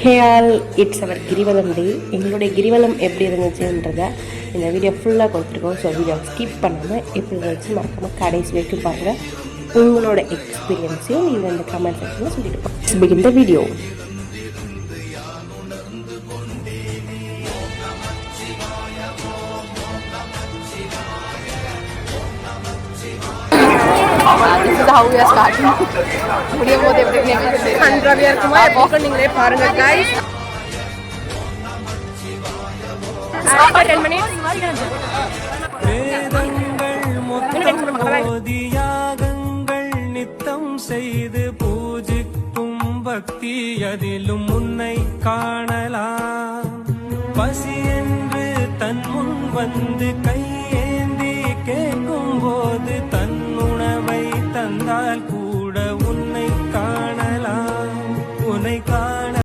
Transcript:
Hey all, it's our கிரிவலம் டே. எங்களுடைய கிரிவலம் எப்படி இருந்துச்சுன்றதை இந்த வீடியோ ஃபுல்லாக கொடுத்துருக்கோம். ஸோ வீடியோ ஸ்கிப் பண்ணாமல் எப்படி இருந்துச்சு மறக்காமல் கடைசி வரைக்கும் பாருங்கள். உங்களோட எக்ஸ்பீரியன்ஸையும் நீங்கள் இந்த கமெண்ட் செக்ஷனில் சொல்லிட்டு போங்க. இந்த video This is how we are starting. முடியும் போது எப்படி கண்ட்ராவியா இருக்குமா எப்போ நீங்களே பாருங்க guys. After 10 minutes யாகங்கள் நித்தம் செய்து பூஜிக்கும் பக்தி அதிலும் உன்னை காணலாம். பசி என்று தன் முன் வந்து கையேந்தி கேட்கும் போது தன் உணவை தந்தால் கூட உன்னை காணலாம். உன்னை